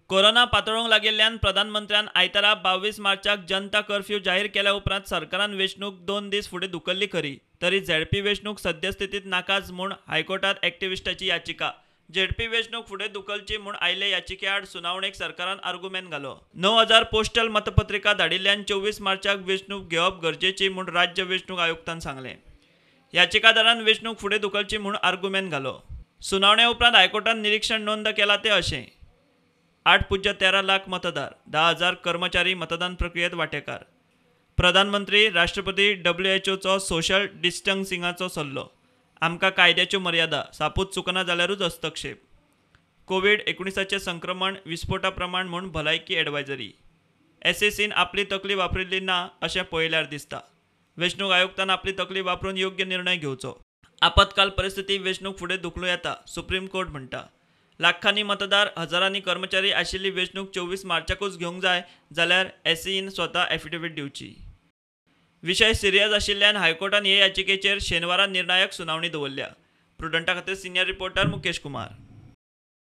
Corona पातळूंक लागिल्ल्यान प्रधानमंत्र्यान आयतारा 22 मार्चाक जनता कर्फ्यू जाहीर केल्या उपरांत सरकारान वेंचणूक 2 दीस फुडें धुकल्ली खरी, तरी झेडपी वेंचणूक सद्यस्थितीत नाकाच म्हूण हायकोर्टात एक्टिव्हिस्टाची याचिका. झेडपी वेंचणूक फुडें धुकलची म्हूण आयिल्ले याचिके आड सुनावणेक सरकारान आर्ग्युमेंट घालो. 9,000 पोस्टल मतपत्रिका धाडिल्ल्यान 24 मार्चाक वेंचणूक घेवप गरजेची म्हूण राज्य वेंचणूक आयुक्तान सांगलें. याचिकादारान वेंचणूक फुडें धुकलची म्हूण आर्ग्युमेंट घालो. सुनावणे उपरांत हायकोर्टान निरीक्षण नोंद केलां तें अशें: 8.13 लाख मतदार, 10,000 कर्मचारी मतदान प्रक्रियेत वांटेकार. प्रधानमंत्री, राष्ट्रपती, WHO सोशल डिस्टन्सिंगाचो सल्लो. आमकां कायद्याच्यो मर्यादा, सापूच चुकना जाल्यारूच हस्तक्षेप. कोविड-19 संक्रमण विस्फोटा प्रमाण म्हूण भलायकी एडवायझरी. SECन आपली तकली वापरिल्ली ना अशें पळयल्यार दिसता. वेंचणूक आयुक्तान आपली तकली वापरून योग्य निर्णय घेवचो. आपतकाल परिस्थिती वेंचणूक फुडें धुकलूं येता, सुप्रीम कोर्ट म्हणटा. लाखांनी मतदार, हजारांनी कर्मचारी आशिल्ली वेंचणूक 24 मार्चाकूच घेवंक जाय जाल्यार SEन स्वता एफिडेव्हिट दिवची. विशय सिरियस आशिल्ल्यान हायकोर्टान हे याचिकेचेर शेनवारा निर्णायक सुनावणी दवरल्या. प्रुडंटा खातीर सिनियर रिपोर्टर मुकेश कुमार.